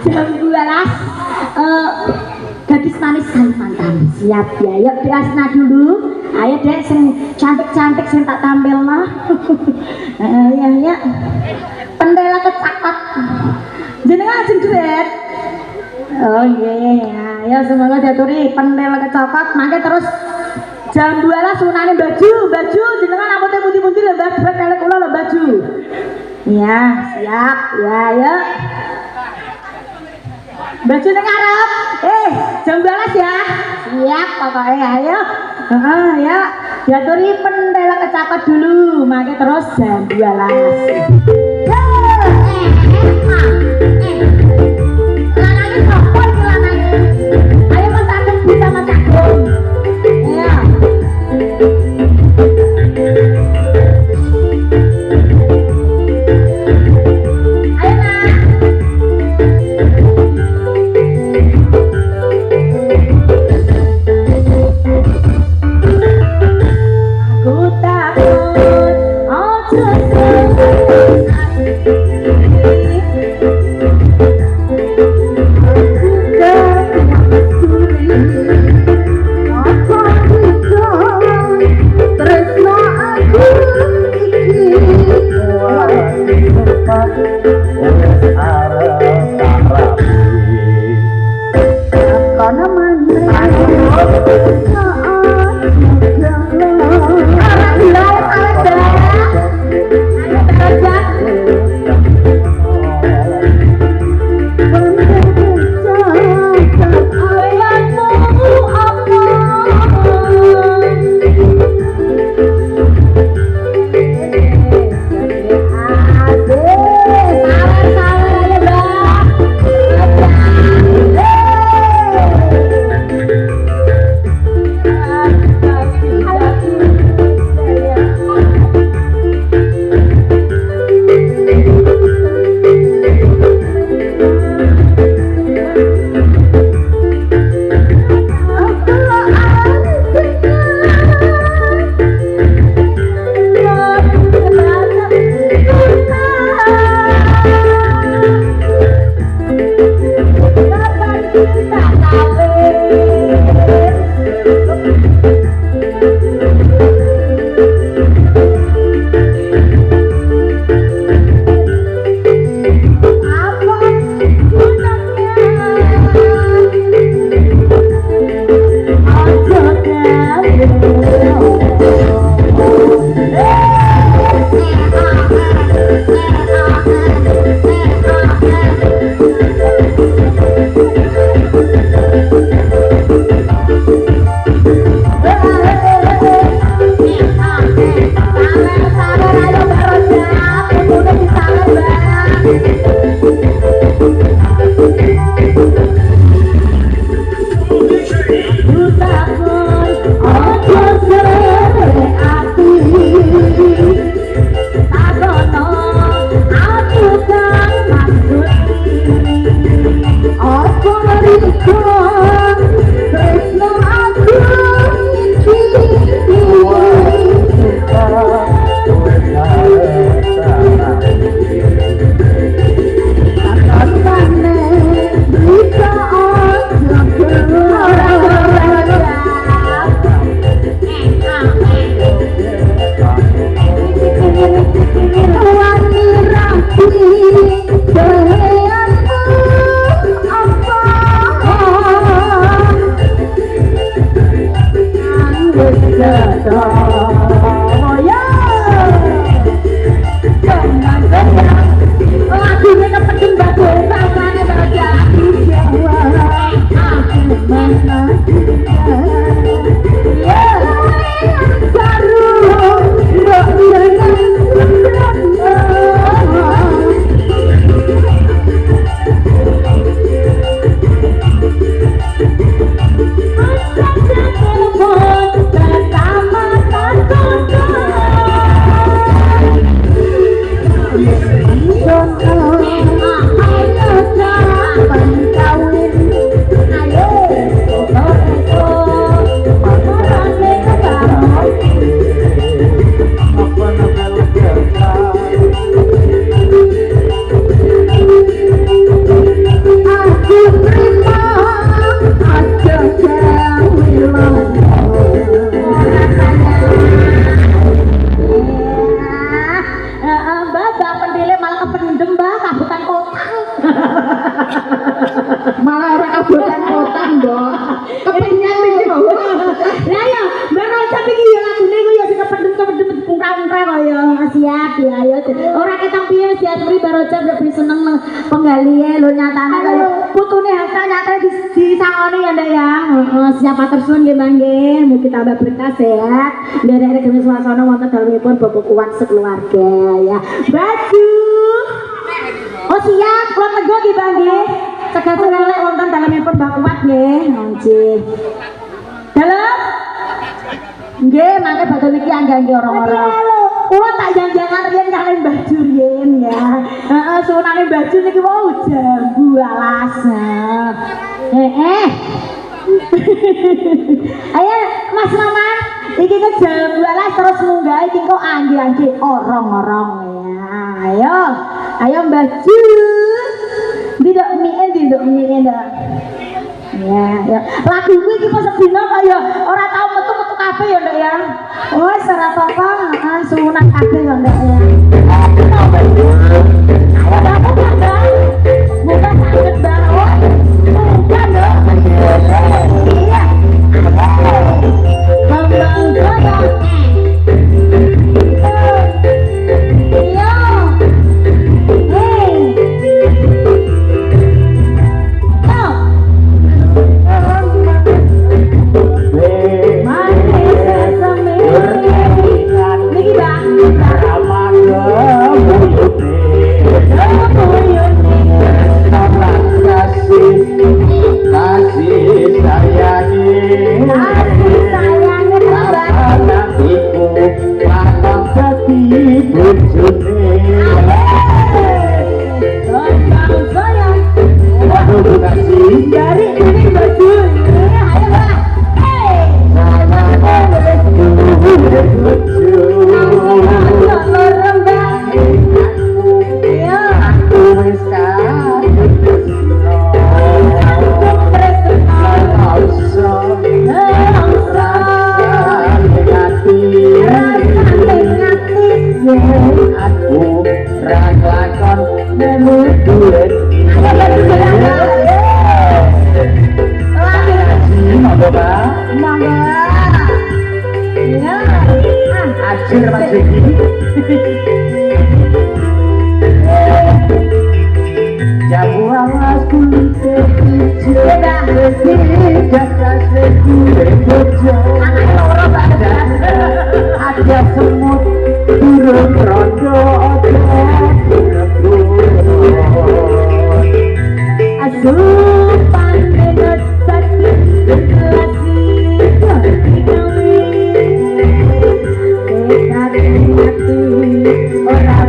jam 12 gadis manis Kalimantan siap ya. Yuk di Asna dulu. Ayo dek sing cantik-cantik sing tak tampil mah. Ya pendela kecakat jenengan ajeng duet. Oh iya, ayo semoga diaturi pendela kecakat mangke terus jam 12 sunane baju jenengan apote putih-putih lho Mbak elek kula lho baju. Iya, siap. Ya, ayo. Baju ning arep. Jam 12 ya. Siap pokoknya ayo. Ya. Diaturi pendela kecapat dulu, mangke terus jam 12. Lanangnya sopo iki lanangnya? Ayo Mas Ageng bisa Mas Ageng. Ya. Ayo ora ketang piye si Aturi Baroja lebih seneng penggalian lo nyatane kaya putune Hasan nyatane disangoni ya Ndek ya. Siapa tersun nggih Mbak nggih, mugi tambah berkah sehat. Nderek demi swasana wonten dalemipun bebokuan sekeluarga ya. Baju. Oh siap, kula tego nggih Mbak nggih. Cegah-cegah lek wonten dalemipun Mbak Kuat nggih. Nggih. Dalem. Nggih, mangke badhe niki angga-angga orang-orang. Kula tak jangan-jangan riyen kalian baju riyen ya. Heeh, sunane baju niki wau jambu alas. Ayo Mas Maman, iki ke jambu alas terus munggah iki kok anggi-anggi orang-orang ya. Ayo baju. Tidak mie ndak. Ya. Lagu iki kok sedina kaya ora tau metu-metu kabeh ya Ndek ya. Oh, ora apa-apa, sunat kabeh ya Ndek ya. Bukan sakit banget. Bukan dong. Iya. Kembang goyang. Iya. Dari ini baju aku raglakon nemu duit Acir Mas Begi jamu awas kulit hijau jakas bojo ada semut turun rondo aduh panenot sakit lagi ora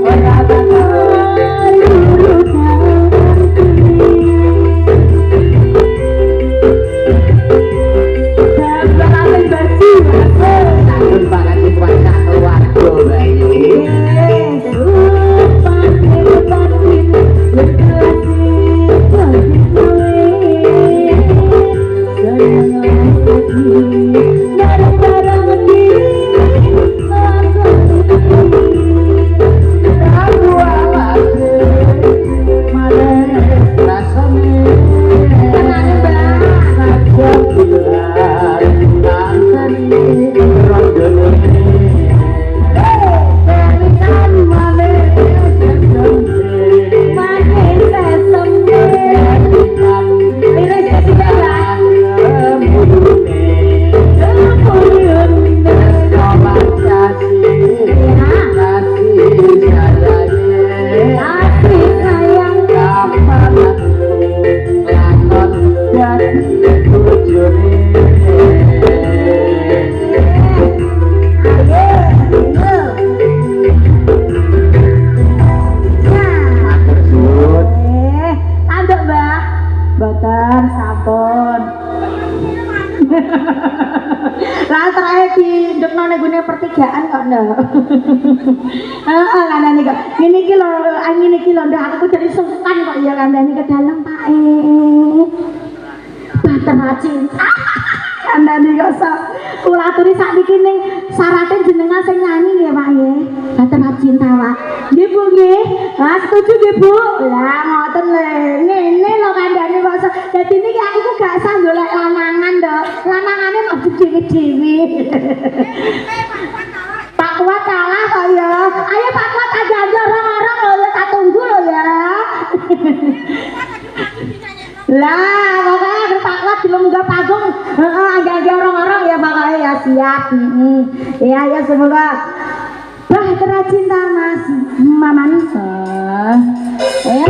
Ora bakal kaya pertigaan kok ndak. Heeh, kandhane kok. Ngene iki lho, angin iki lho ndak aku jadi sungkan kok ya kandhane ke dalem Pak. Bater cinta. Kandhane kok sok. Kula aturi sakniki ning syaraté jenengan sing nyanyi nggih Pak nggih. Bater cinta Pak. Nggih Bu nggih. Lah setuju nggih Bu. Lah ngoten lho. Ngene lho kandhane kok sok. Dadi niki aku ku gak usah golek lanangan ndok. Lanangane mah dhewe-dhewe. Pak Kuat kalah kok ya. Ayo Pak Kuat aja orang-orang lho ya tak tunggu lho ya. Lah, pokoknya Pak Kuat belum munggah panggung. Heeh, agak orang-orang ya pokoknya ya siap. Iya ya semoga bahtera cinta Mas Mamansa. Ya.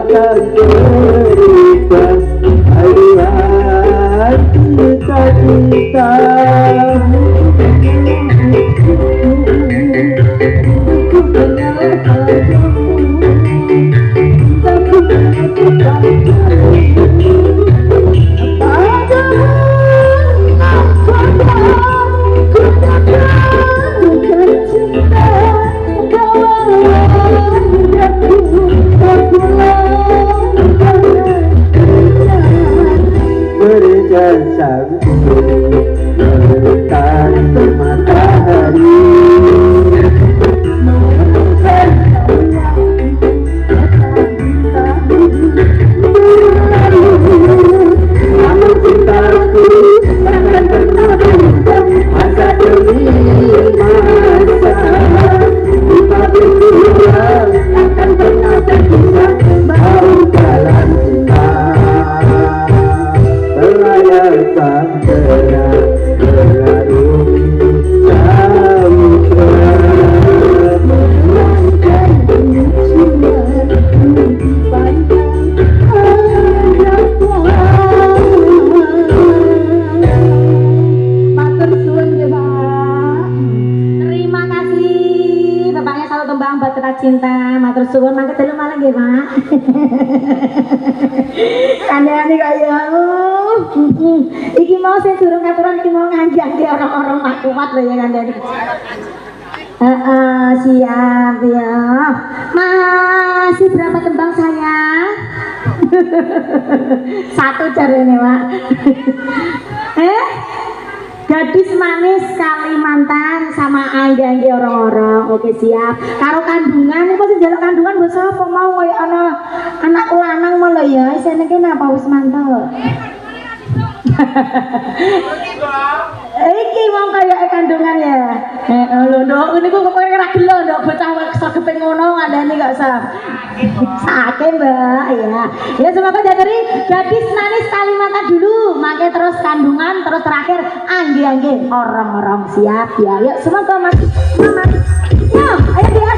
takkan berikan hari hati cita-cita berikan samsul melintasi matahari namun cintaku akan berlabuh masa demi masa kita berdua akan pernah terpisah baru jalan cinta melayangkan terang mengarungi samudra melangkah penyusuan lebih panjang harapan. Matur suwun ya Pak. Terima kasih Bapaknya satu tembang Bahtera Cinta. Matur suwun mangke telu malah nggih Pak. Kandhane kaya iki mau sing durung katuran iki mau nganjang ki orang-orang Pak kuat lho ya kandhane. Siap ya. Masih berapa tembang sayang? Satu jarene Pak. Gadis manis Kalimantan sama angge-angge orang-orang. Oke siap. Karo kandungan iku sing njaluk kandungan mbok sapa mau koyo ana anak lanang mau lho ya. Isine kene apa wis mantep. Iki mau kaya kandungan ya. Lho ndok niku kok ora gelo ndok bocah sagepe ngono ngandani kok sa. Sake Mbak ya. Ya semoga dari gadis manis Kalimantan dulu, makai terus kandungan, terus terakhir angge-angge orang-orang siap ya. Yuk semoga Mas. Ya, ayo dia